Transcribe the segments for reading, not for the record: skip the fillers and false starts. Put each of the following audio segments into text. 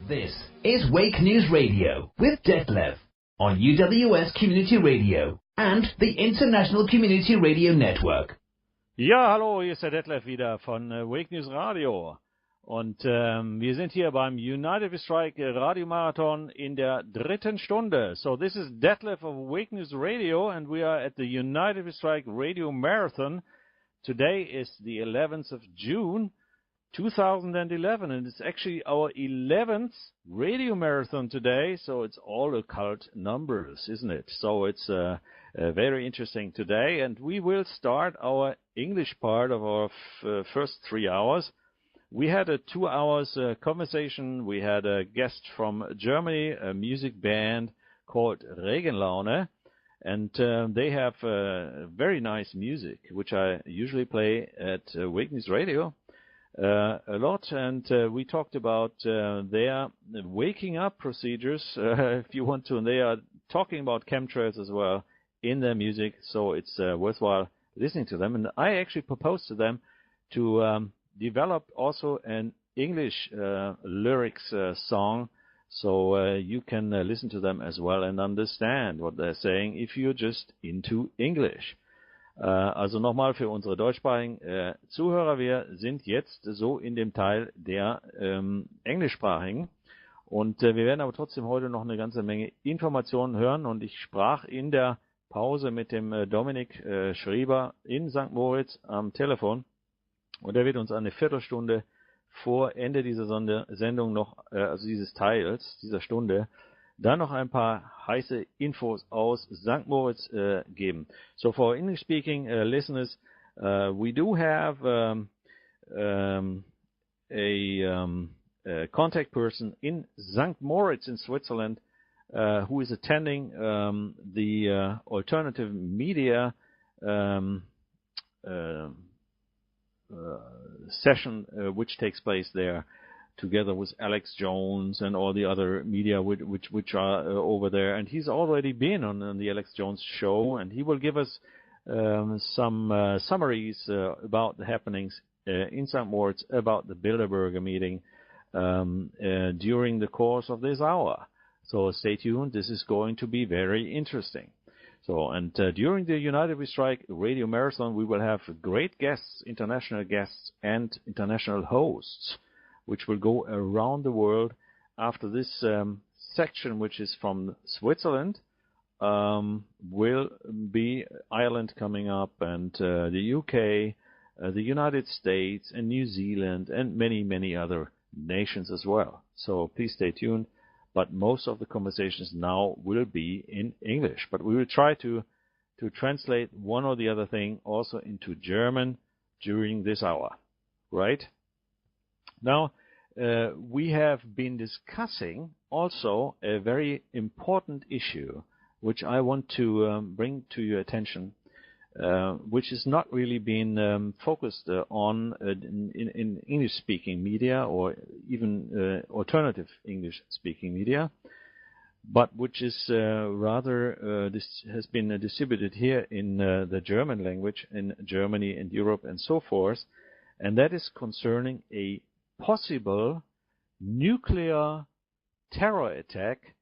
This is Wake News Radio with Detlev on UWS Community Radio and the International Community Radio Network. Ja, hallo, hier ist der Detlev wieder von Wake News Radio. Und wir sind hier beim UNITEDWESTRIKE-Radio-Marathon in der 3. Stunde. So this is Detlev of Wake News Radio and we are at the UNITEDWESTRIKE-Radio-Marathon. Today is the 11th of June, 2011, and it's actually our 11th radio marathon today, so it's all occult numbers, isn't it? So it's very interesting today, and we will start our English part of our first 3 hours. We had a 2 hours conversation. We had a guest from Germany, a music band called Regenlaune, and they have very nice music, which I usually play at Wake News Radio a lot, and we talked about their waking up procedures, if you want to, and they are talking about chemtrails as well in their music, so it's worthwhile listening to them. And I actually proposed to them to develop also an English lyrics song, so you can listen to them as well and understand what they're saying if you're just into English. Also nochmal für unsere deutschsprachigen Zuhörer, wir sind jetzt so in dem Teil der englischsprachigen und wir werden aber trotzdem heute noch eine ganze Menge Informationen hören und ich sprach in der Pause mit dem Dominic Schriber in St. Moritz am Telefon und er wird uns eine Viertelstunde vor Ende dieser Sendung noch, also dieses Teils, dieser Stunde, dann noch ein paar heiße Infos aus St. Moritz geben. So for English-speaking listeners, we do have a contact person in St. Moritz in Switzerland who is attending the alternative media session which takes place there, together with Alex Jones and all the other media which are over there. And he's already been on the Alex Jones show, and he will give us some summaries about the happenings in St. Moritz, about the Bilderberger meeting during the course of this hour. So stay tuned. This is going to be very interesting. So, and during the United We Strike Radio Marathon, we will have great guests, international guests, and international hosts, which will go around the world. After this section, which is from Switzerland, will be Ireland coming up, and the UK, the United States, and New Zealand, and many, many other nations as well. So please stay tuned. But most of the conversations now will be in English. But we will try to translate one or the other thing also into German during this hour, right? Now, we have been discussing also a very important issue, which I want to bring to your attention, which has not really been focused on in English-speaking media or even alternative English-speaking media, but which is rather this has been distributed here in the German language in Germany and Europe and so forth, and that is concerning a possible nuclear terror attack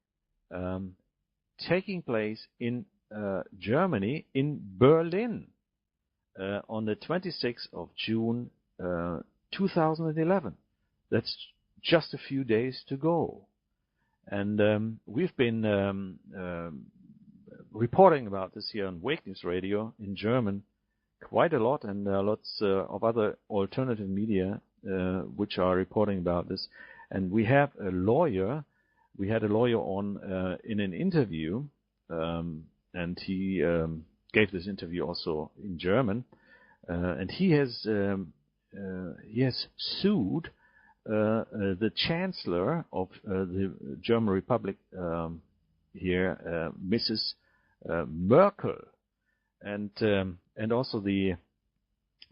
taking place in Germany, in Berlin, on the 26th of June 2011. That's just a few days to go. And we've been reporting about this here on Wake News Radio in German quite a lot, and lots of other alternative media which are reporting about this. And we have a lawyer. We had a lawyer on in an interview, and he gave this interview also in German. And he has sued the Chancellor of the German Republic here, Mrs. Merkel, and also the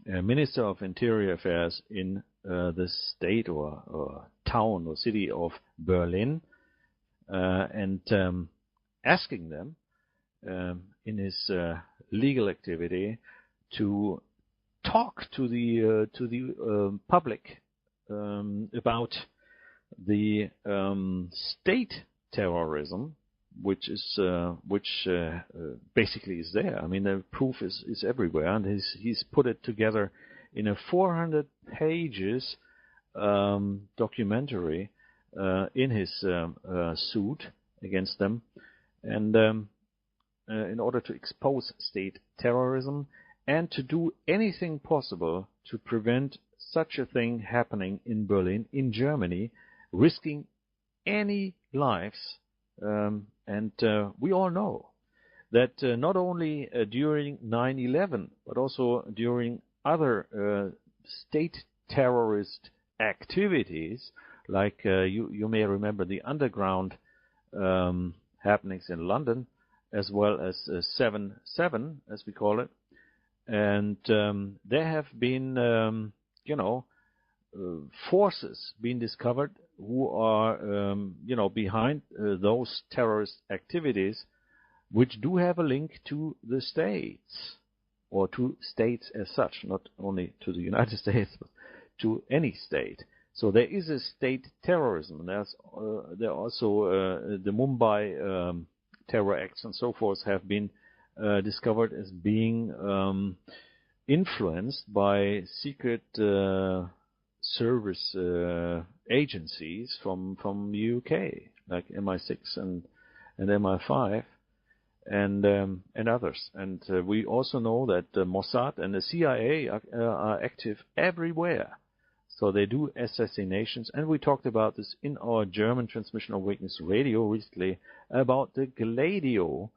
Minister of Interior Affairs in the state or town or city of Berlin, and asking them in his legal activity to talk to the public about the state terrorism, which basically is there. I mean, the proof is everywhere, and he's put it together in a 400 pages documentary in his suit against them, and in order to expose state terrorism and to do anything possible to prevent such a thing happening in Berlin, in Germany, risking any lives. And we all know that not only during 9/11, but also during other state terrorist activities, like you may remember the underground happenings in London, as well as 7/7, as we call it. And there have been, forces being discovered who are, behind those terrorist activities, which do have a link to the states, or to states as such, not only to the United States, but to any state. So there is a state terrorism. There are also the Mumbai terror acts and so forth have been discovered as being influenced by secret service agencies from the UK, like MI6 and MI5 and others. And we also know that Mossad and the CIA are active everywhere. So they do assassinations, and we talked about this in our German transmission of Weakness Radio recently about the Gladio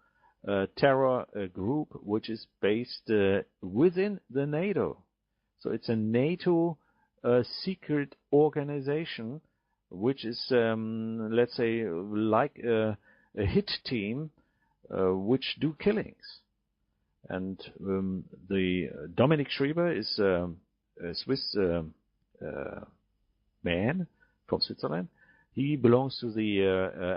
terror group, which is based within the NATO. So it's a NATO secret organization, which is, let's say, like a hit team, which do killings. And the Dominic Schriber is a Swiss man from Switzerland. He belongs to the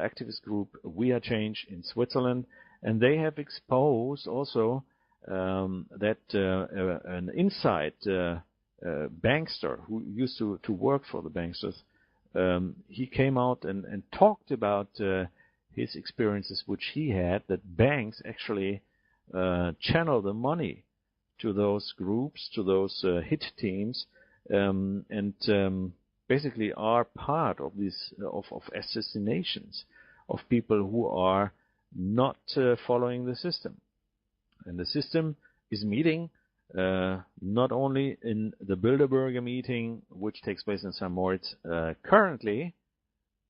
activist group We Are Change in Switzerland, and they have exposed also that an inside bankster who used to work for the banksters, he came out and talked about his experiences, which he had, that banks actually channel the money to those groups, to those hit teams, and basically are part of this of assassinations of people who are not following the system. And the system is meeting not only in the Bilderberger meeting, which takes place in St. Moritz currently,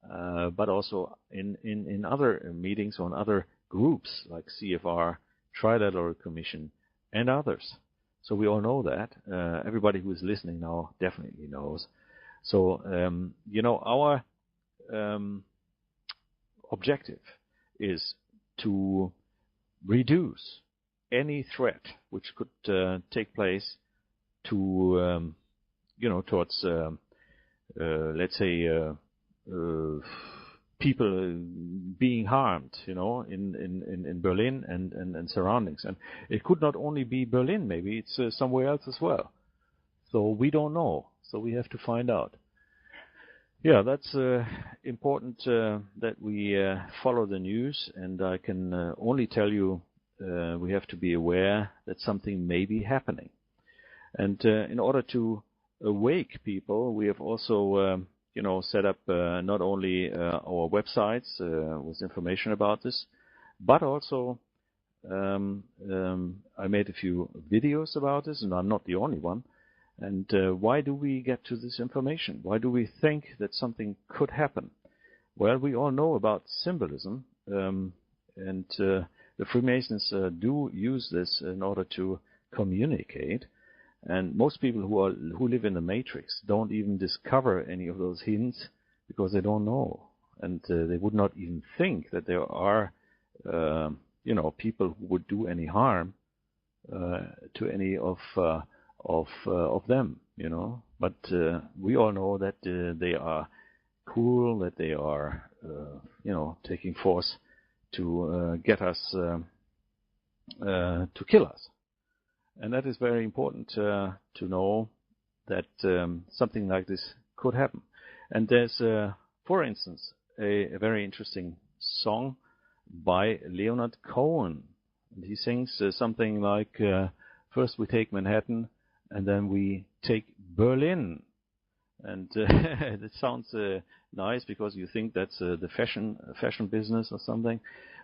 but also in other meetings on other groups like CFR, Trilateral Commission, and others. So we all know that. Everybody who is listening now definitely knows. So, our objective is to reduce any threat which could take place to, towards, let's say, people being harmed, in Berlin and surroundings. And it could not only be Berlin, maybe it's somewhere else as well. So we don't know. So we have to find out. Yeah, that's important that we follow the news, and I can only tell you we have to be aware that something may be happening. And in order to awake people, we have also set up not only our websites with information about this, but also I made a few videos about this, and I'm not the only one. And why do we get to this information? Why do we think that something could happen? Well, we all know about symbolism, and the Freemasons do use this in order to communicate. And most people who live in the Matrix don't even discover any of those hints because they don't know, and they would not even think that there are, people who would do any harm to any of them, But we all know that they are cruel, that they are, taking force to get us, to kill us. And that is very important to know that something like this could happen. And there's for instance, a very interesting song by Leonard Cohen. And he sings something like, first we take Manhattan, and then we take Berlin. And it sounds nice because you think that's the fashion business or something.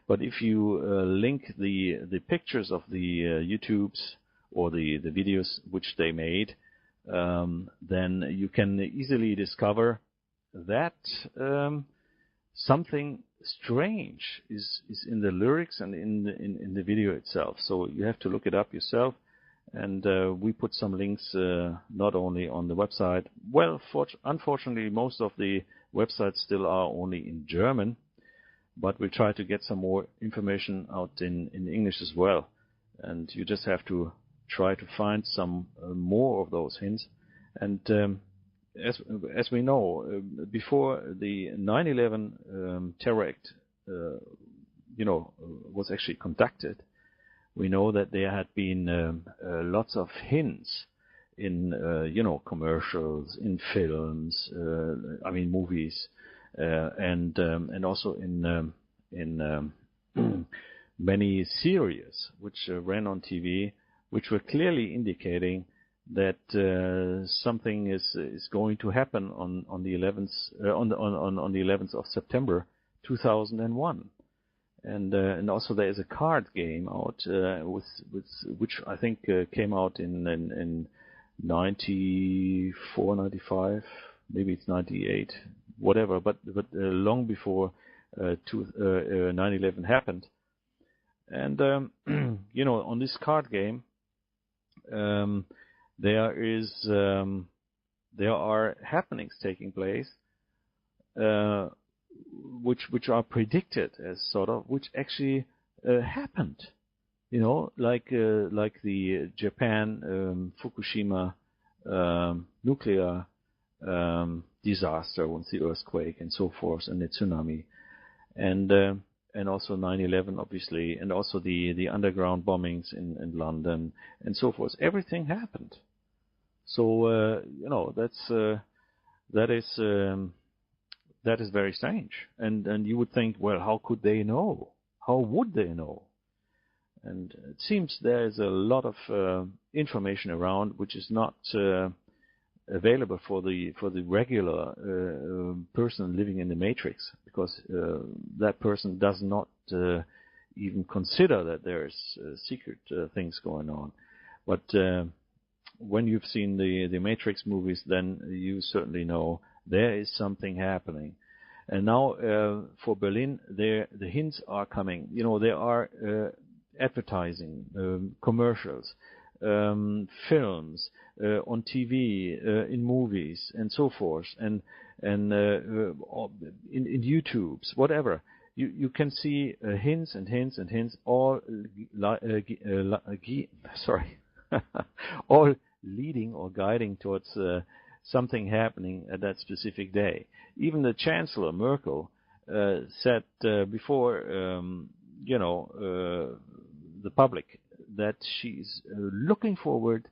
But if you link the pictures of the YouTubes or the videos which they made, then you can easily discover that something strange is in the lyrics and in the video itself. So you have to look it up yourself. And we put some links not only on the website. Well, unfortunately, most of the websites still are only in German, but we try to get some more information out in English as well. And you just have to try to find some more of those hints. And as we know, before the 9/11 terror act, was actually conducted, we know that there had been lots of hints in, commercials, in films, movies, and also in many series which ran on TV, which were clearly indicating that something is going to happen on the 11th of September 2001. And also there is a card game out with which I think came out in 94, 95, maybe it's 98, whatever. But long before 9/11 happened, and on this card game, there are happenings taking place. Which are predicted as sort of, which actually happened, like the Japan Fukushima nuclear disaster with the earthquake and so forth, and the tsunami, and also 9/11 obviously, and also the underground bombings in London and so forth. Everything happened. So that is very strange, and you would think, well, how could they know? How would they know? And it seems there is a lot of information around which is not available for the regular person living in the matrix, because that person does not even consider that there is secret things going on. But when you've seen the Matrix movies, then you certainly know there is something happening. And now for Berlin, the hints are coming. There are advertising, commercials, films, on TV, in movies, and so forth, and in YouTubes, whatever. You can see hints and hints and hints, all all leading or guiding towards something happening at that specific day. Even the Chancellor, Merkel, said before, the public, that she's looking forward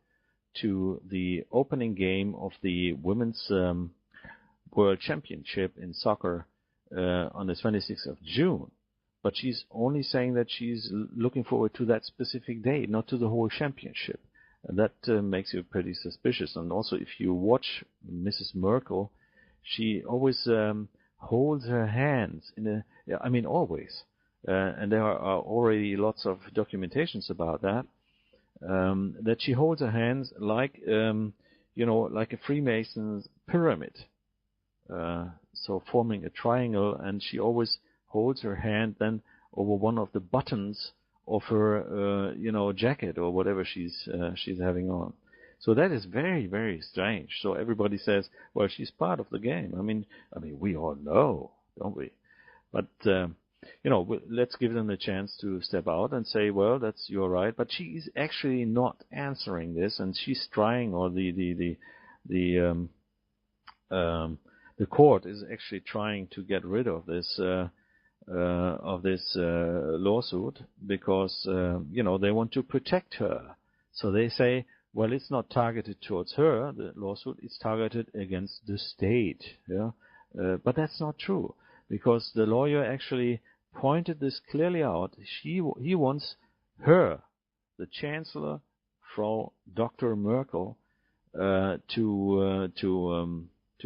to the opening game of the Women's World Championship in soccer on the 26th of June. But she's only saying that she's looking forward to that specific day, not to the whole championship. And that makes you pretty suspicious. And also, if you watch Mrs. Merkel, she always holds her hands always. And there are already lots of documentations about that. That she holds her hands like a Freemason's pyramid. So forming a triangle, and she always holds her hand then over one of the buttons of her, jacket or whatever she's having on. So that is very, very strange. So everybody says, well, she's part of the game. I mean, we all know, don't we? But let's give them the chance to step out and say, well, you're right. But she is actually not answering this, and she's trying, or the court is actually trying to get rid of this lawsuit, because they want to protect her. So they say, well, it's not targeted towards her, the lawsuit, it's targeted against the state. Yeah, But that's not true, because the lawyer actually pointed this clearly out. He wants her, the Chancellor, Frau Dr. Merkel, to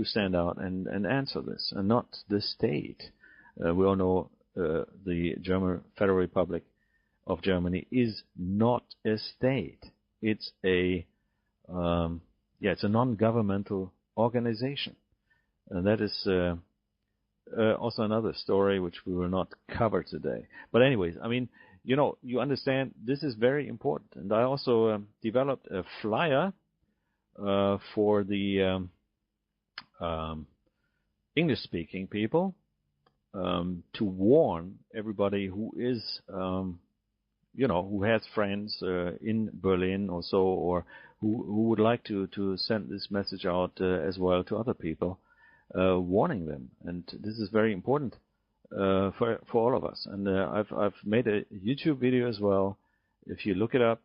stand out and answer this, and not the state. We all know the German Federal Republic of Germany is not a state. It's it's a non-governmental organization, and that is also another story which we will not cover today. But anyways, I mean, you understand this is very important, and I also developed a flyer for the English-speaking people to warn everybody who is, who has friends in Berlin or so, or who would like to send this message out as well to other people, warning them. And this is very important for all of us. And I've made a YouTube video as well. If you look it up,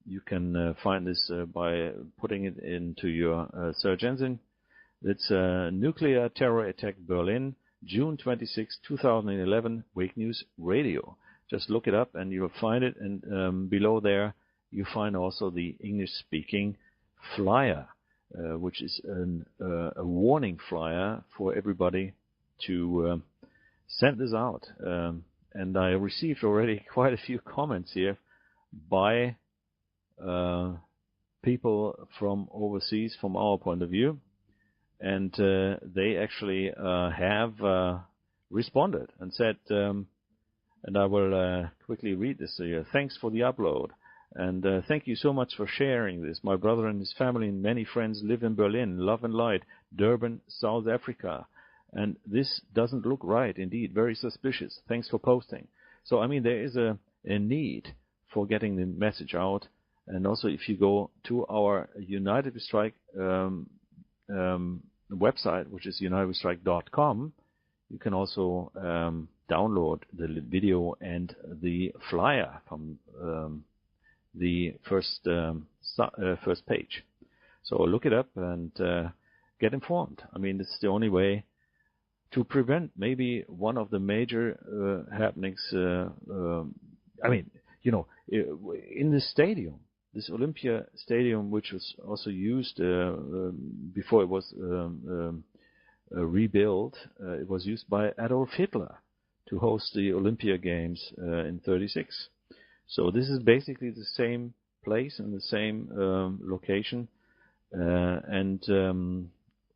you can find this by putting it into your search engine. It's Nuclear Terror Attack Berlin, June 26, 2011, Wake News Radio. Just look it up and you'll find it. And below there, you find also the English-speaking flyer, which is a warning flyer for everybody to send this out. And I received already quite a few comments here by people from overseas, from our point of view. And they actually have responded and said, and I will quickly read this here. Thanks for the upload. And thank you so much for sharing this. My brother and his family and many friends live in Berlin. Love and light. Durban, South Africa. And this doesn't look right. Indeed, very suspicious. Thanks for posting. So, I mean, there is a need for getting the message out. And also, if you go to our UNITEDWESTRIKE website, which is UNITEDWESTRIKE.com, you can also download the video and the flyer from the first page. So look it up and get informed. I mean, it's the only way to prevent maybe one of the major happenings. I mean, in the stadium, this Olympia stadium, which was also used before it was rebuilt, it was used by Adolf Hitler to host the Olympia Games in 1936. So this is basically the same place and the same location,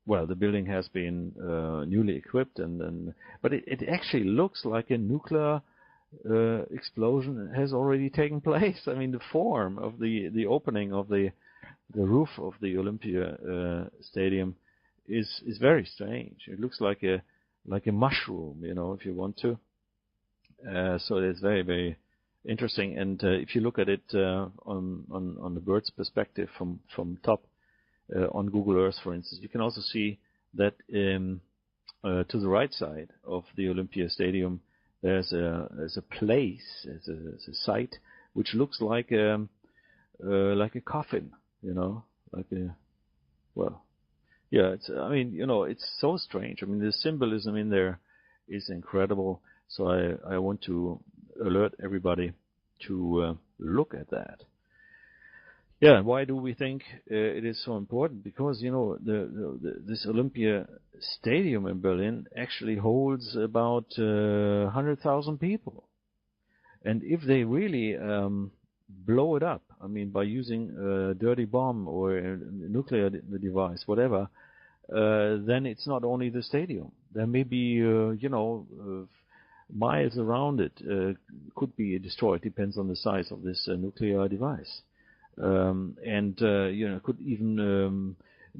well, the building has been newly equipped, but it actually looks like a nuclear explosion has already taken place. I mean, the form of the opening of the roof of the Olympia stadium is very strange. It looks like a mushroom, if you want to. So it's very, very interesting. And if you look at it on the bird's perspective from top on Google Earth, for instance, you can also see that to the right side of the Olympia Stadium, there's a place, there's a site which looks like a coffin, it's so strange. I mean, the symbolism in there is incredible. So I want to alert everybody to look at that. Yeah, why do we think it is so important? Because, this Olympia Stadium in Berlin actually holds about 100,000 people. And if they really blow it up, I mean, by using a dirty bomb or a nuclear device, whatever, then it's not only the stadium. There may be, miles around it could be destroyed. Depends on the size of this nuclear device. It could even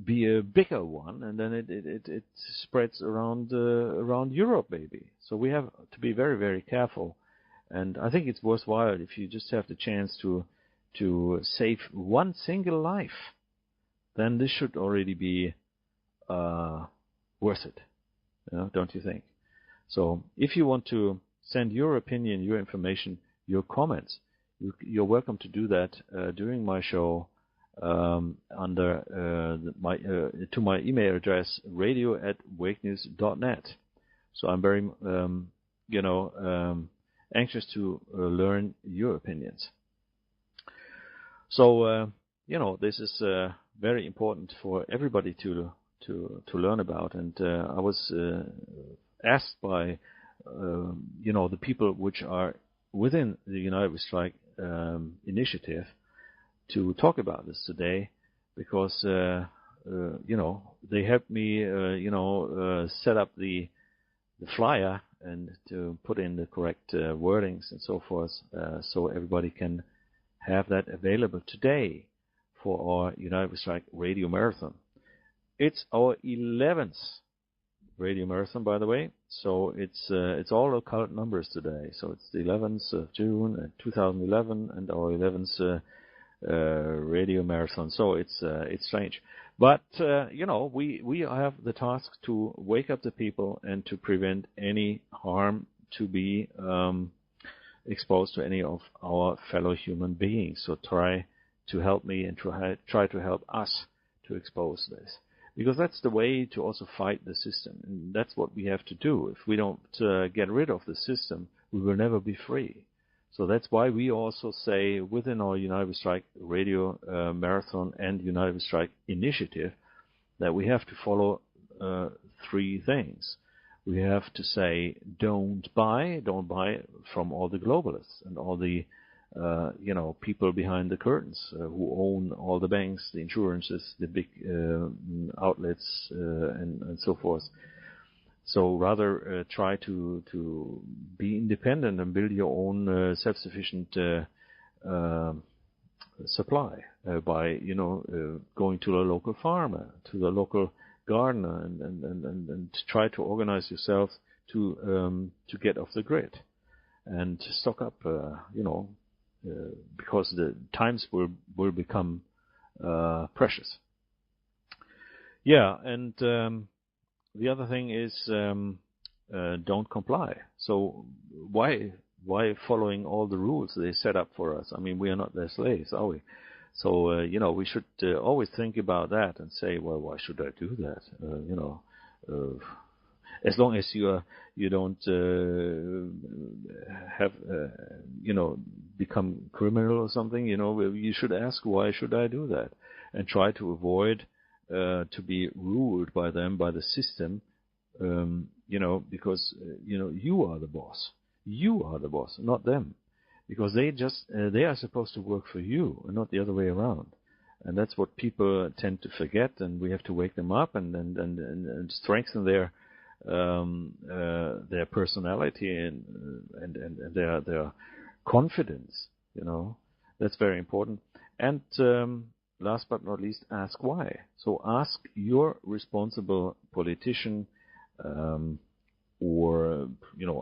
be a bigger one, and then it spreads around Europe, maybe. So we have to be very, very careful. And I think it's worthwhile if you just have the chance to save one single life, then this should already be worth it. Don't you think? So if you want to send your opinion, your information, your comments, you're welcome to do that during my show under to my email address radio@wakenews.net. So I'm very anxious to learn your opinions. So this is very important for everybody to learn about. And I was asked by the people which are within the UNITEDWESTRIKE initiative to talk about this today, because they helped me set up the flyer and to put in the correct wordings and so forth, so everybody can have that available today for our UNITEDWESTRIKE Radio Marathon. It's our 11th Radio Marathon, by the way, so it's all occult numbers today. So it's the 11th of June 2011 and our 11th Radio Marathon. So it's strange, but we have the task to wake up the people and to prevent any harm to be exposed to any of our fellow human beings. So try to help me and try to help us to expose this, because that's the way to also fight the system, and that's what we have to do. If we don't get rid of the system, we will never be free. So that's why we also say within our UNITEDWESTRIKE Radio Marathon and UNITEDWESTRIKE initiative that we have to follow 3 things. We have to say don't buy from all the globalists and all the people behind the curtains who own all the banks, the insurances, the big outlets, and so forth. So rather try to be independent and build your own self-sufficient supply by going to the local farmer, to the local gardener, and try to organize yourself to get off the grid and stock up, because the times will become precious. Yeah, and the other thing is don't comply. So why following all the rules they set up for us? I mean, we are not their slaves, are we? So we should always think about that and say, well, why should I do that? As long as you don't have become criminal or something, you should ask, why should I do that? And try to avoid to be ruled by them, by the system, because you are the boss. You are the boss, not them, because they are supposed to work for you and not the other way around. And that's what people tend to forget, and we have to wake them up and strengthen their personality and their confidence. That's very important. And last but not least, ask why. So ask your responsible politician, or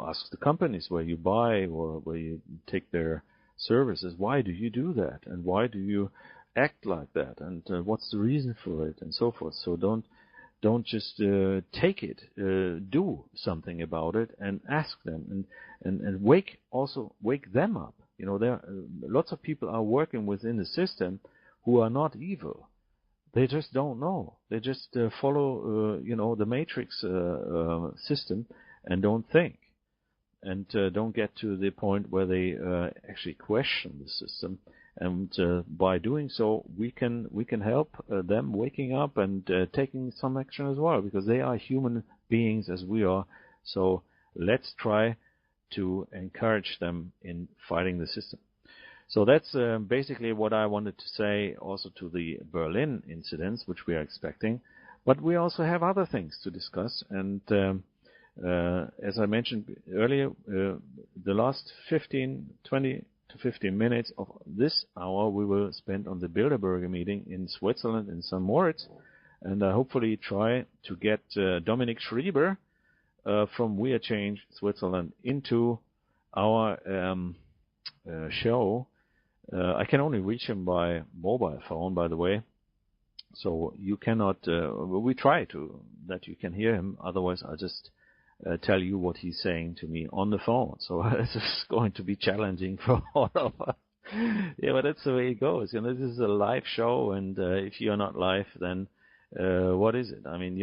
ask the companies where you buy or where you take their services. Why do you do that? And why do you act like that? And what's the reason for it? And so forth. So don't just take it. Do something about it and ask them and wake them up. There lots of people are working within the system who are not evil. They just don't know. They just follow, the matrix system and don't think, and don't get to the point where they actually question the system. And by doing so, we can help them waking up and taking some action as well, because they are human beings as we are. So let's try to encourage them in fighting the system. So that's basically what I wanted to say also to the Berlin incidents, which we are expecting. But we also have other things to discuss. And as I mentioned earlier, the last 20 to 15 minutes of this hour we will spend on the Bilderberger meeting in Switzerland, in St. Moritz. And I hopefully try to get Dominic Schriber from We Are Change Switzerland into our show. I can only reach him by mobile phone, by the way. So you cannot, we try that you can hear him. Otherwise, I'll just tell you what he's saying to me on the phone. So this is going to be challenging for all of us. Yeah, but that's the way it goes. This is a live show, and if you're not live, then what is it? I mean,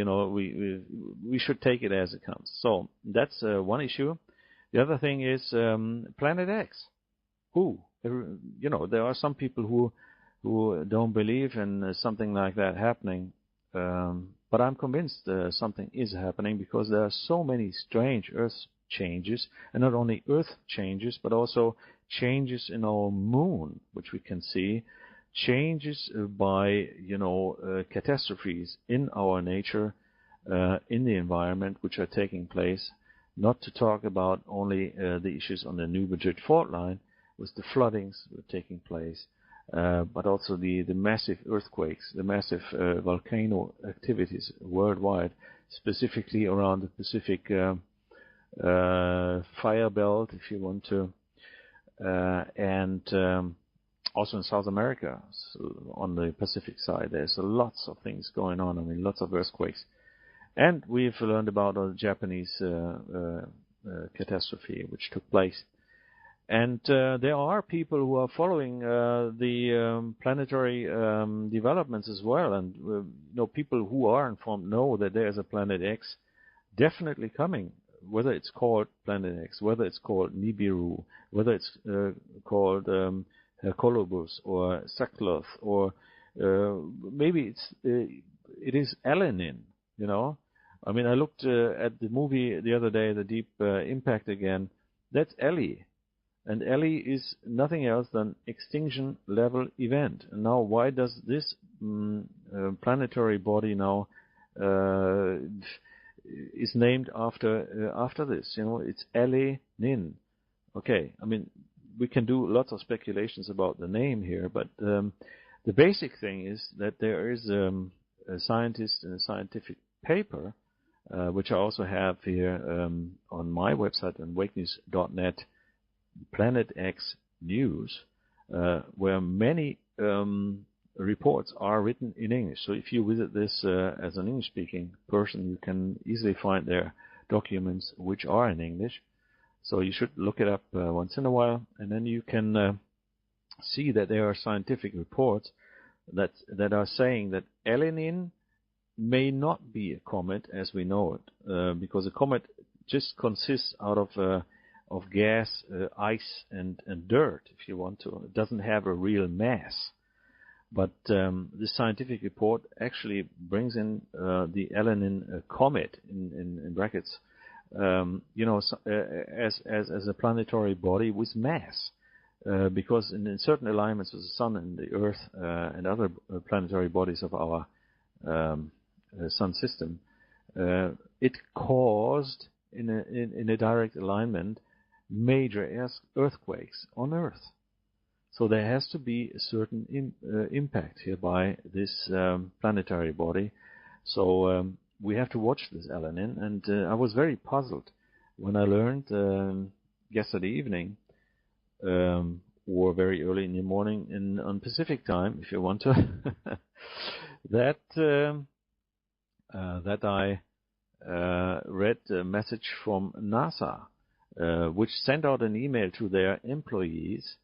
we should take it as it comes. So that's one issue. The other thing is Planet X. There are some people who don't believe in something like that happening, but I'm convinced something is happening, because there are so many strange Earth changes, and not only Earth changes, but also changes in our moon, which we can see, changes by catastrophes in our nature, in the environment, which are taking place. Not to talk about only the issues on the New Madrid fault line with the floodings that are taking place, but also the massive earthquakes, the massive volcano activities worldwide, specifically around the Pacific fire belt, if you want to, and also in South America, so on the Pacific side, there's lots of things going on. I mean, lots of earthquakes. And we've learned about the Japanese catastrophe which took place. And there are people who are following the planetary developments as well. And people who are informed know that there is a Planet X definitely coming. Whether it's called Planet X, whether it's called Nibiru, whether it's called Hercolobus or Sackloth, or maybe it is ELEnin. I mean, I looked at the movie the other day, The Deep Impact again. That's ELEnin. And ELEnin is nothing else than extinction level event. And now, why does this planetary body now is named after this? It's ELEnin. Okay, I mean, we can do lots of speculations about the name here, but the basic thing is that there is a scientist in a scientific paper, which I also have here on my website on wakenews.net, Planet X News, where many reports are written in English. So if you visit this as an English-speaking person, you can easily find their documents which are in English. So you should look it up once in a while, and then you can see that there are scientific reports that are saying that ELEnin may not be a comet as we know it, because a comet just consists out of gas, ice, and dirt, if you want to. It doesn't have a real mass. But this scientific report actually brings in the ELEnin comet in brackets, as a planetary body with mass, because in certain alignments with the Sun and the Earth and other planetary bodies of our Sun system, it caused in a direct alignment major earthquakes on Earth. So there has to be a certain impact here by this planetary body. So we have to watch this ELEnin, and I was very puzzled when I learned yesterday evening, or very early in the morning on Pacific time, if you want to, that I read a message from NASA, which sent out an email to their employees,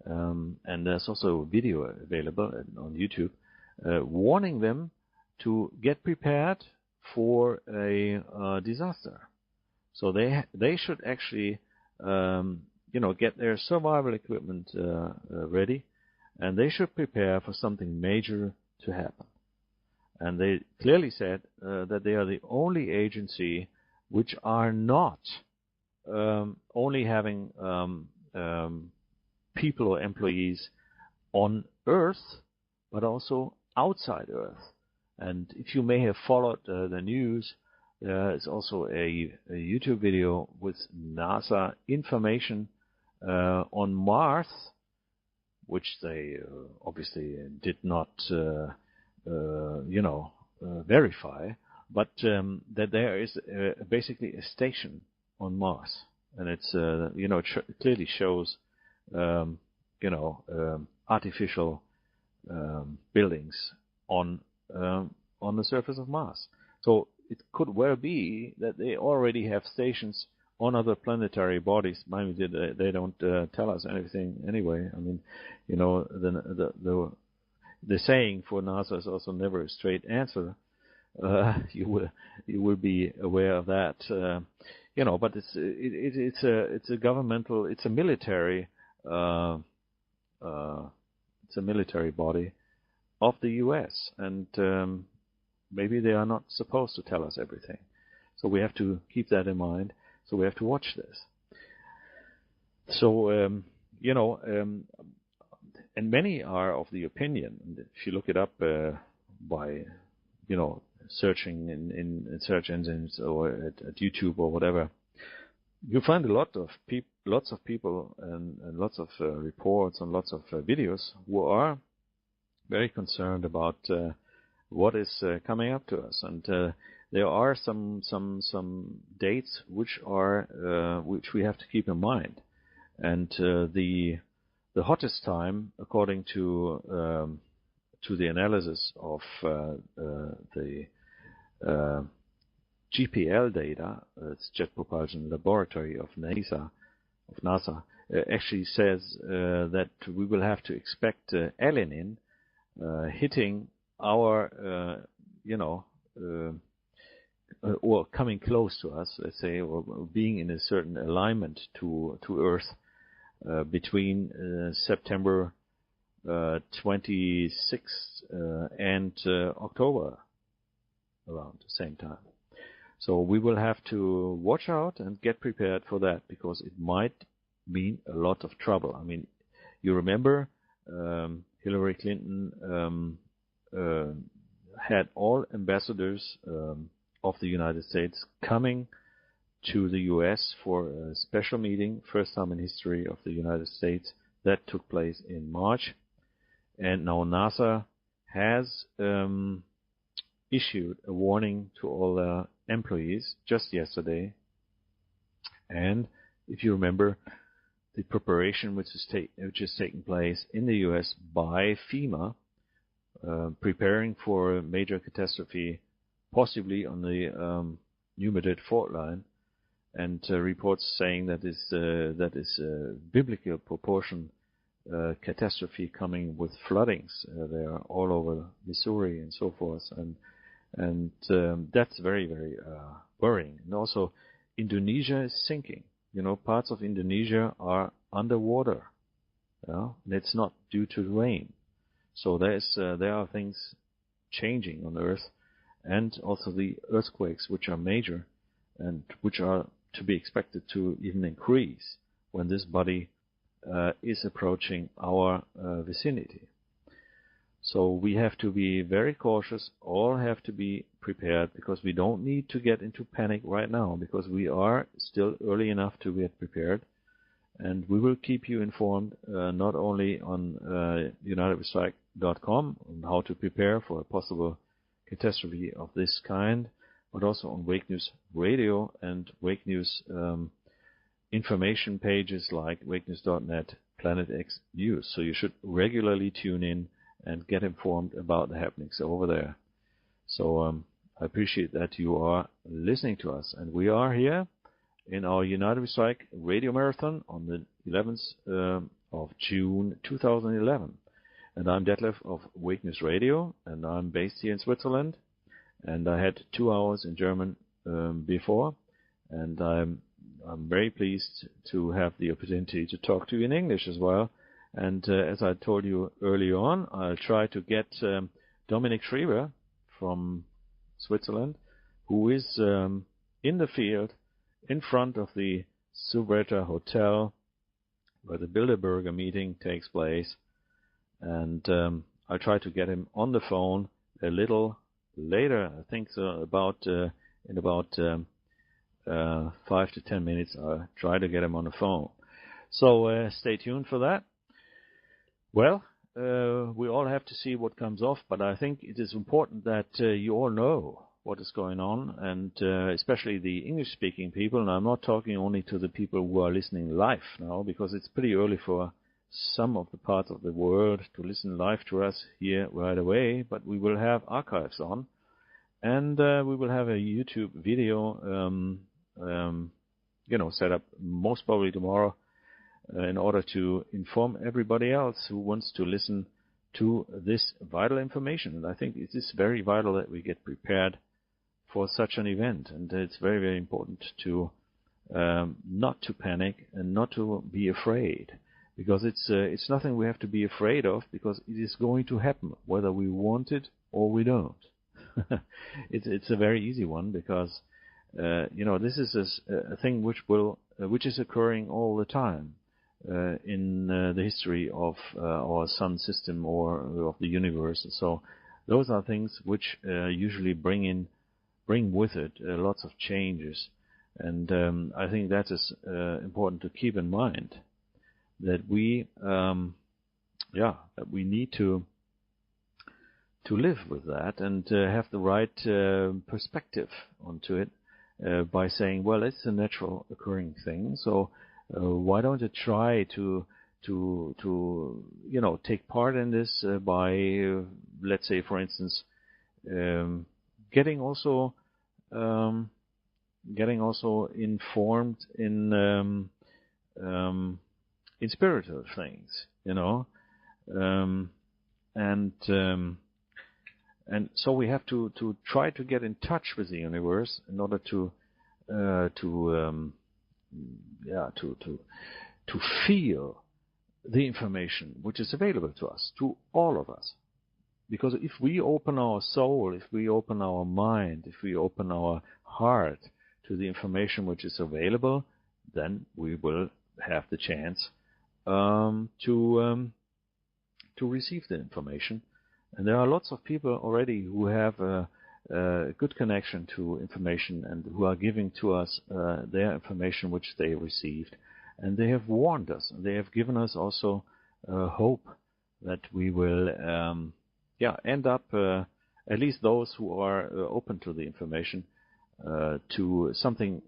and there's also a video available on YouTube, warning them to get prepared for a disaster. So they should actually get their survival equipment ready, and they should prepare for something major to happen. And they clearly said that they are the only agency which are not only having people or employees on Earth, but also outside Earth. And if you may have followed the news, there is also a YouTube video with NASA information on Mars, which they obviously did not, verify, but that there is basically a station on Mars, and it's it clearly shows artificial buildings on the surface of Mars. So it could well be that they already have stations on other planetary bodies. Mind you, they don't tell us anything anyway. I mean, you know, the saying for NASA is also never a straight answer. You will be aware of that. You know, but it's a governmental, it's a military body of the U.S. and maybe they are not supposed to tell us everything. So we have to keep that in mind. So we have to watch this. So you know, and many are of the opinion. If you look it up by, you know, searching in search engines or at YouTube or whatever, you find lots of people and lots of reports and lots of videos who are very concerned about what is coming up to us, and there are some dates which we have to keep in mind, and the hottest time, according to the analysis of the GPL data, it's Jet Propulsion Laboratory of NASA, actually says that we will have to expect ELEnin hitting our, or coming close to us, let's say, or being in a certain alignment to Earth between September 26th and October, around the same time. So we will have to watch out and get prepared for that, because it might mean a lot of trouble. I mean, you remember Hillary Clinton had all ambassadors of the United States coming to the U.S. for a special meeting, first time in history of the United States. That took place in March. And now NASA has issued a warning to all their employees just yesterday. And if you remember, the preparation which is taking place in the U.S. by FEMA, preparing for a major catastrophe, possibly on the New Madrid fault line, and reports saying that is biblical proportion catastrophe coming with floodings there all over Missouri and so forth, and that's very, very worrying. And also, Indonesia is sinking. You know, parts of Indonesia are underwater. Yeah? And it's not due to rain. So there are things changing on Earth, and also the earthquakes, which are major and which are to be expected to even increase when this body is approaching our vicinity. So we have to be very cautious, all have to be prepared, because we don't need to get into panic right now, because we are still early enough to get prepared. And we will keep you informed not only on UNITEDWESTRIKE.com on how to prepare for a possible catastrophe of this kind, but also on Wake News Radio and Wake News information pages like wakenews.net, Planet X News. So you should regularly tune in and get informed about the happenings over there. So I appreciate that you are listening to us. And we are here in our United We Strike Radio Marathon on the 11th of June 2011. And I'm Detlev of Wake News Radio, and I'm based here in Switzerland. And I had 2 hours in German before, and I'm very pleased to have the opportunity to talk to you in English as well. And as I told you early on, I'll try to get Dominic Schriber from Switzerland, who is in the field in front of the Subreta Hotel where the Bilderberger meeting takes place. And I'll try to get him on the phone a little later. I think so, in about 5 to 10 minutes, I'll try to get him on the phone. So stay tuned for that. Well, we all have to see what comes off, but I think it is important that you all know what is going on, and especially the English-speaking people. And I'm not talking only to the people who are listening live now, because it's pretty early for some of the parts of the world to listen live to us here right away, but we will have archives on, and we will have a YouTube video set up most probably tomorrow in order to inform everybody else who wants to listen to this vital information. And I think it is very vital that we get prepared for such an event. And it's very, very important to not to panic and not to be afraid, because it's nothing we have to be afraid of, because it is going to happen whether we want it or we don't. It's a very easy one, because this is a thing which is occurring all the time in the history of our sun system or of the universe. So those are things which usually bring with it lots of changes, and I think that is important to keep in mind, that we need to live with that and have the right perspective onto it by saying, well, it's a natural occurring thing, so why don't you try to take part in this by, let's say, for instance, getting also informed in spiritual things, and so we have to try to get in touch with the universe in order to feel the information which is available to us, to all of us. Because if we open our soul, if we open our mind, if we open our heart to the information which is available, then we will have the chance to receive the information. And there are lots of people already who have a good connection to information and who are giving to us their information which they received. And they have warned us, and they have given us also hope that we will end up, at least those who are open to the information, to something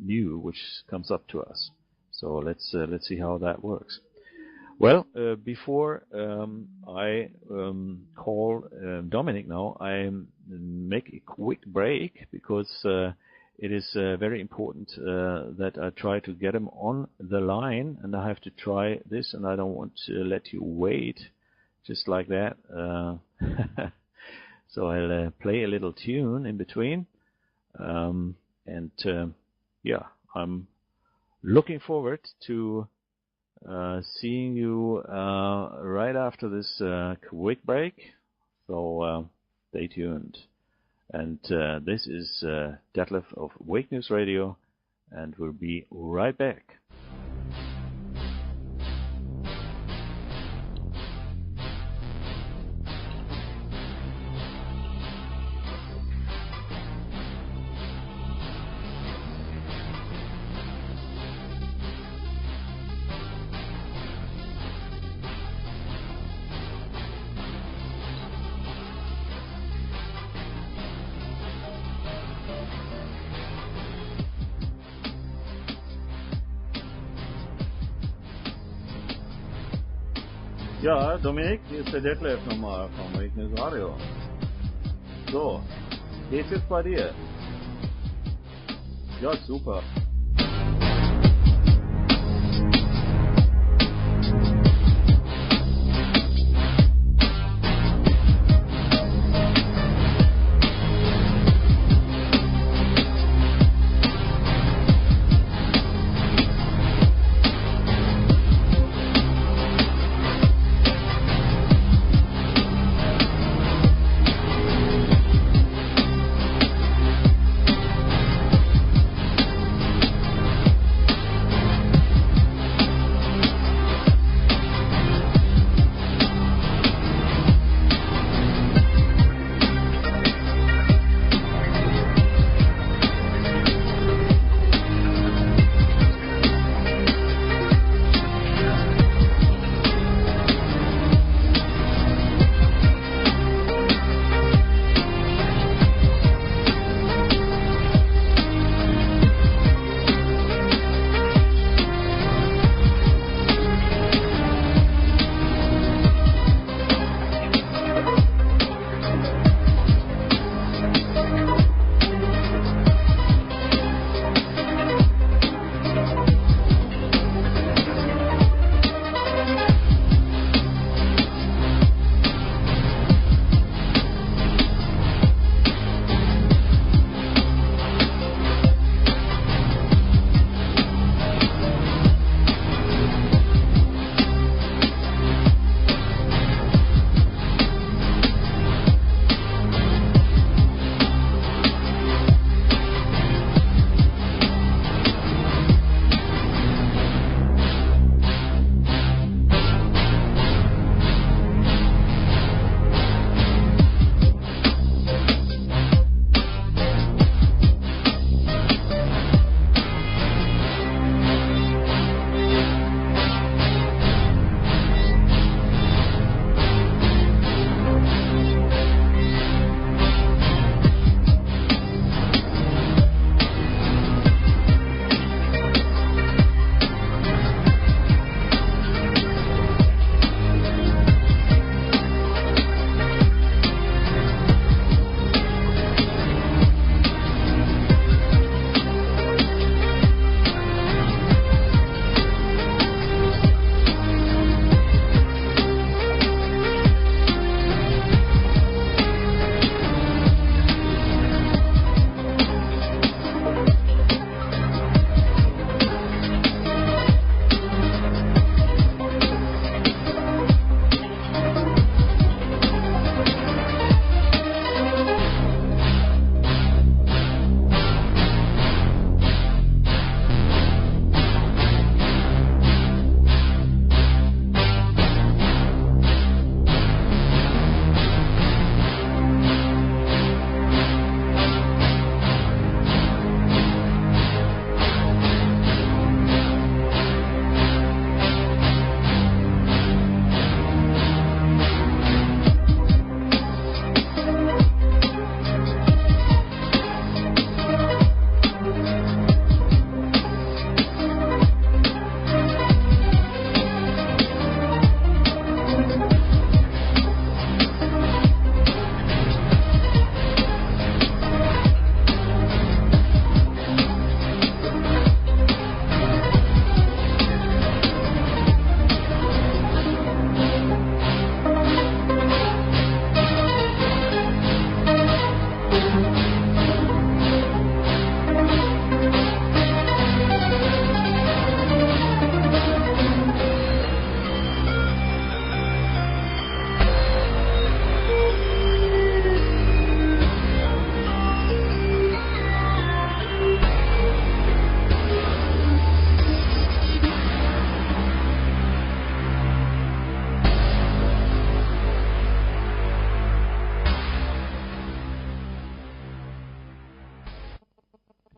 new which comes up to us. So let's see how that works. Well, before I call Dominic now, I make a quick break, because it is very important that I try to get him on the line, and I have to try this, and I don't want to let you wait just like that. So I'll play a little tune in between, I'm looking forward to seeing you right after this quick break, so stay tuned. And this is Detlev of Wake News Radio, and we'll be right back. Ja, Dominic, hier ist der Detlev nochmal vom Wake News Radio. So, geht's jetzt bei dir? Ja, super.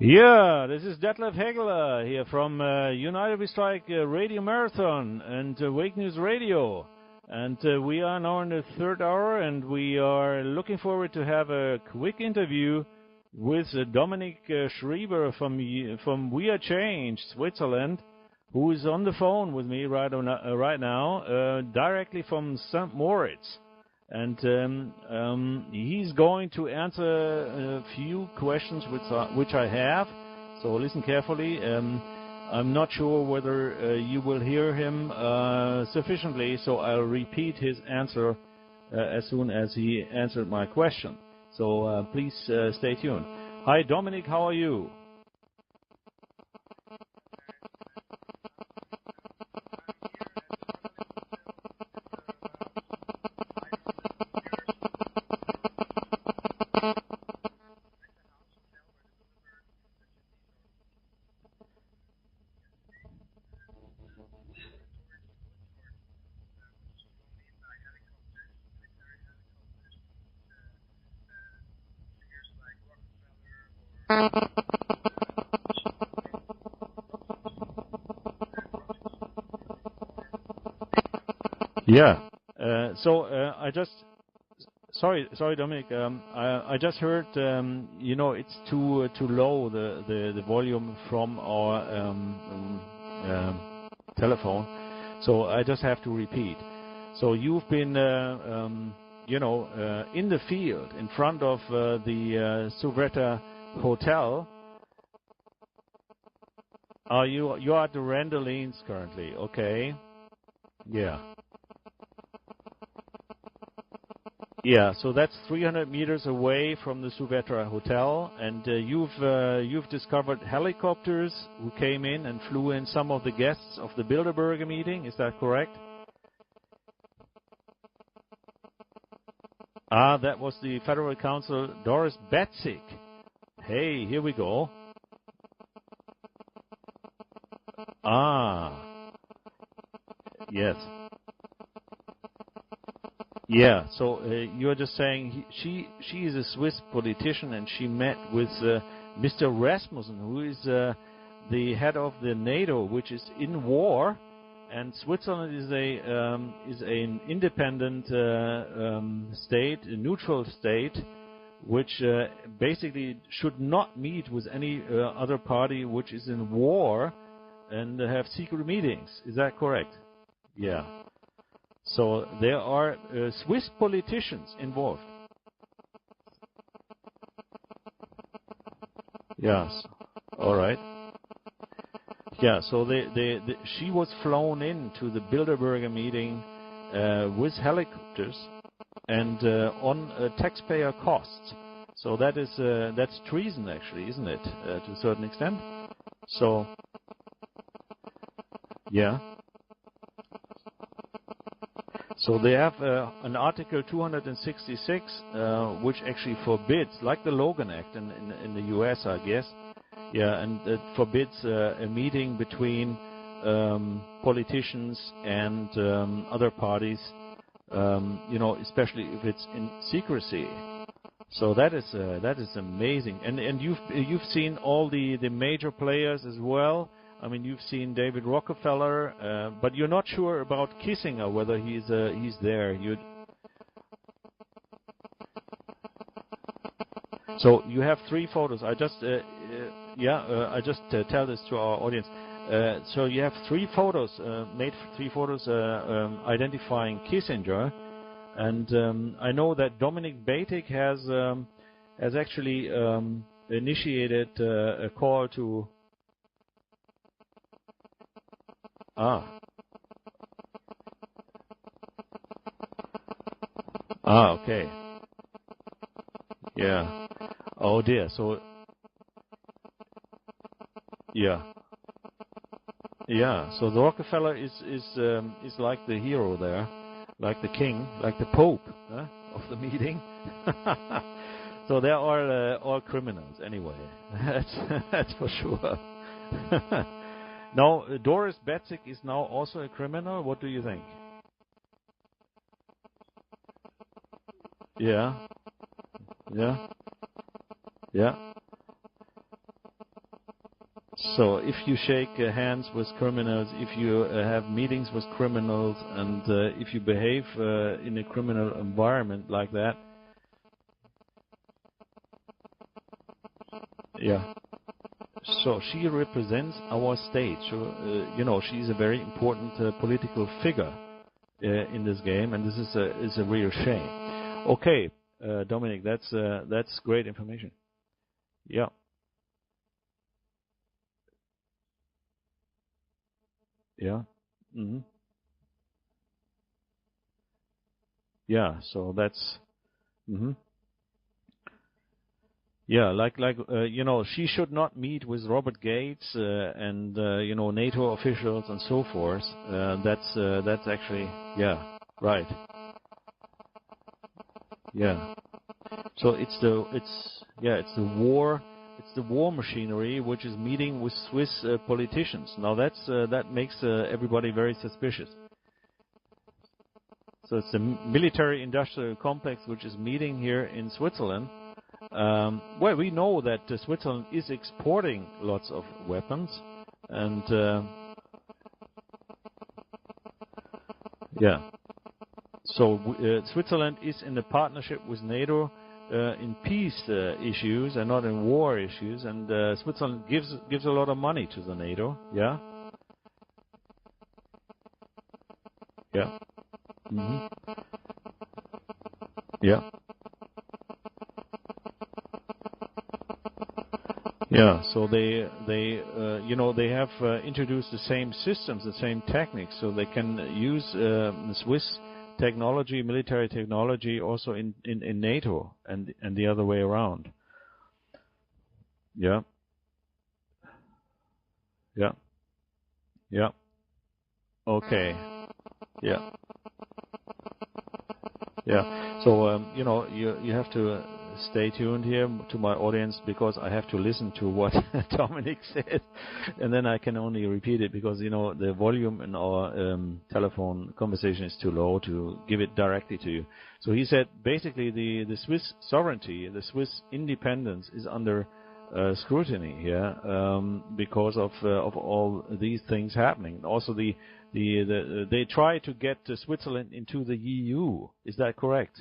Yeah, this is Detlev Hegeler here from UNITEDWESTRIKE Radio-Marathon and Wake News Radio. And we are now in the third hour, and we are looking forward to have a quick interview with Dominic Schriber from We Are Changed, Switzerland, who is on the phone with me right now, directly from St. Moritz. And he's going to answer a few questions which I have. So listen carefully. I'm not sure whether you will hear him sufficiently, so I'll repeat his answer as soon as he answered my question. So please stay tuned. Hi, Dominic. How are you? Yeah. Sorry, Dominic. I just heard, it's too low the volume from our telephone. So I just have to repeat. So you've been, in the field in front of the Suvretta Hotel. You are at the Rendelines currently? Okay. Yeah. Yeah, so that's 300 meters away from the Suvretta Hotel, and you've discovered helicopters who came in and flew in some of the guests of the Bilderberger meeting. Is that correct? That was the Federal Council Doris Betzig. Hey, here we go. Yes. Yeah, so you're just saying she is a Swiss politician, and she met with Mr. Rasmussen, who is the head of the NATO, which is in war, and Switzerland is an independent state, a neutral state, which basically should not meet with any other party which is in war and have secret meetings. Is that correct? Yeah. So there are Swiss politicians involved. Yes. All right. Yeah. So she was flown into the Bilderberger meeting with helicopters and on taxpayer costs. So that's treason, actually, isn't it? To a certain extent. So. Yeah. So they have an Article 266, which actually forbids, like the Logan Act in the U.S., I guess, yeah, and it forbids a meeting between politicians and other parties, especially if it's in secrecy. So that is amazing, and you've seen all the major players as well. I mean, you've seen David Rockefeller, but you're not sure about Kissinger, whether he's there. So you have 3 photos. I just tell this to our audience. So you have 3 photos, made 3 photos identifying Kissinger, and I know that Dominic Betig has actually initiated a call to. Okay. Yeah. Oh dear. So. Yeah. Yeah. So the Rockefeller is like the hero there, like the king, like the Pope of the meeting. So they are all criminals anyway. That's for sure. Now, Doris Betzig is now also a criminal. What do you think? Yeah. Yeah. Yeah. So if you shake hands with criminals, if you have meetings with criminals, and if you behave in a criminal environment like that, yeah. So she represents our state. So, you know, she's a very important political figure in this game, and this is a real shame. Okay, Dominic, that's great information. Yeah. Yeah. Mm-hmm. Yeah. So that's. Mm-hmm. Yeah, you know, she should not meet with Robert Gates and you know, NATO officials and so forth. That's actually, yeah, right. Yeah. So it's the war machinery which is meeting with Swiss politicians. Now that makes everybody very suspicious. So it's the military-industrial complex which is meeting here in Switzerland. Well, we know that Switzerland is exporting lots of weapons, and yeah. So Switzerland is in a partnership with NATO in peace issues and not in war issues, and Switzerland gives a lot of money to the NATO. Yeah. Yeah. Mm-hmm. Yeah. Yeah, so they you know, they have introduced the same systems, the same techniques, so they can use Swiss technology, military technology, also in NATO and the other way around. Yeah. Yeah. Yeah. Okay. Yeah. Yeah. So you know, you have to stay tuned here to my audience, because I have to listen to what Dominic said, and then I can only repeat it, because you know, the volume in our telephone conversation is too low to give it directly to you. So he said basically the Swiss sovereignty, the Swiss independence is under scrutiny here because of all these things happening. Also they try to get Switzerland into the EU. Is that correct?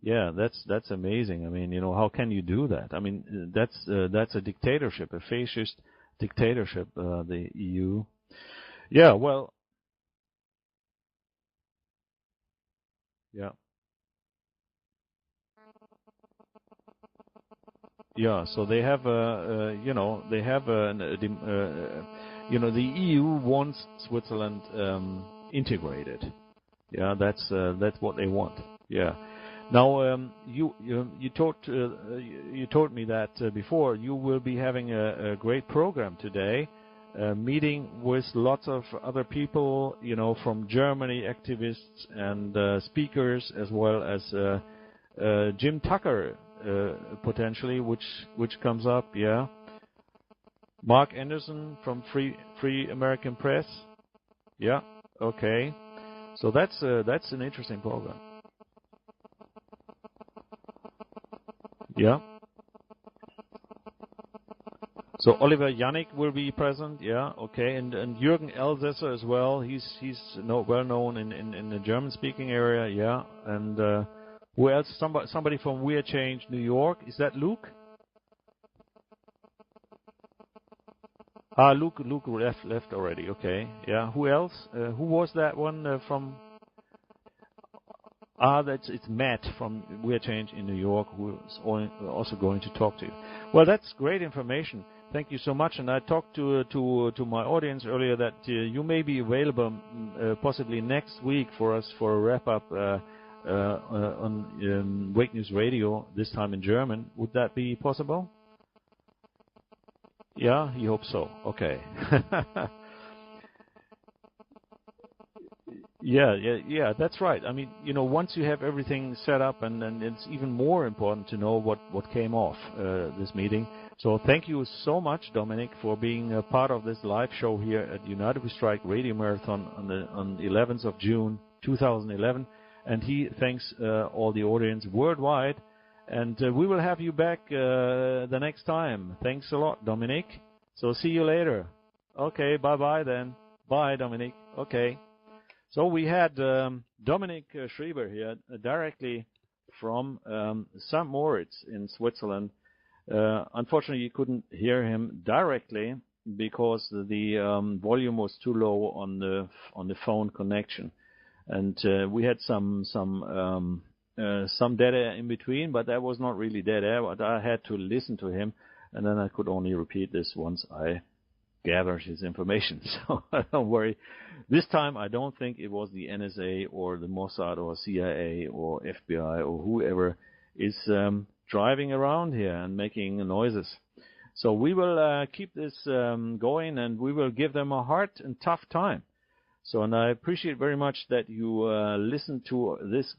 Yeah, that's amazing. I mean, you know, how can you do that? I mean, that's a dictatorship, a fascist dictatorship, the EU. Yeah, well, yeah. Yeah, so they have you know, they have you know, the EU wants Switzerland integrated. Yeah, that's what they want. Yeah. Now, you told me that before you will be having a great program today, meeting with lots of other people, you know, from Germany, activists and speakers, as well as Jim Tucker potentially, which comes up. Yeah. Mark Anderson from Free American Press. Yeah. Okay. So that's an interesting program. Yeah. So Oliver Jannik will be present. Yeah. Okay. And Jürgen Elsässer as well. He's well known in the German-speaking area. Yeah. And who else? Somebody from Weird Change, New York. Is that Luke? Luke left already. Okay. Yeah. Who else? Who was that one from? It's Matt from Weird Change in New York, who's also going to talk to you. Well, that's great information. Thank you so much. And I talked to my audience earlier that you may be available possibly next week for us for a wrap up on Wake News Radio, this time in German. Would that be possible? Yeah, you hope so. Okay. Yeah, that's right. I mean, you know, once you have everything set up, and it's even more important to know what came off this meeting. So thank you so much, Dominic, for being a part of this live show here at UNITEDWESTRIKE Radio Marathon on the 11th of June 2011. And he thanks all the audience worldwide. And we will have you back the next time. Thanks a lot, Dominic. So see you later. Okay, bye-bye then. Bye, Dominic. Okay. So we had Dominic Schriber here directly from St. Moritz in Switzerland. Unfortunately, you couldn't hear him directly because the volume was too low on the phone connection, and we had some dead air in between, but that was not really dead air. But I had to listen to him, and then I could only repeat this once I gathered his information. So don't worry. This time I don't think it was the NSA or the Mossad or CIA or FBI or whoever is driving around here and making noises. So we will keep this going, and we will give them a hard and tough time. So, and I appreciate very much that you listened to this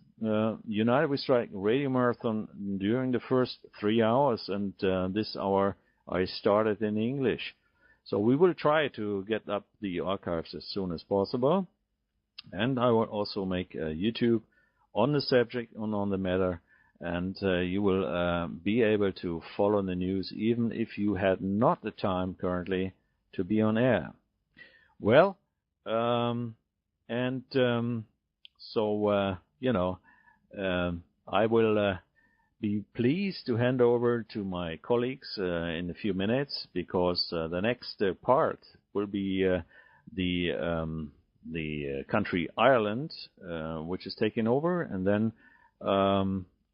United We Strike radio marathon during the first 3 hours, and this hour I started in English. So we will try to get up the archives as soon as possible, and I will also make a YouTube on the subject and on the matter, and you will be able to follow the news even if you had not the time currently to be on air. Well, I will be pleased to hand over to my colleagues in a few minutes, because the next part will be the country Ireland, which is taking over, and then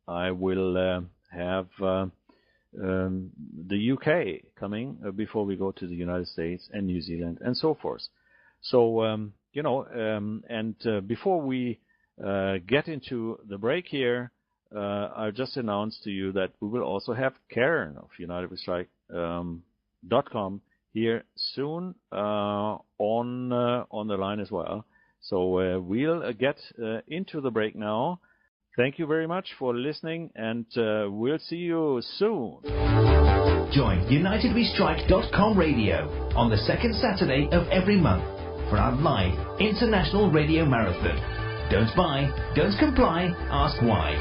I will have the UK coming before we go to the United States and New Zealand and so forth. So, before we get into the break here, I'll just announce to you that we will also have Karen of UNITEDWESTRIKE.com here soon on the line as well. So we'll get into the break now. Thank you very much for listening, and we'll see you soon. Join UNITEDWeStrike.com radio on the second Saturday of every month for our live International Radio Marathon. Don't buy, don't comply, ask why.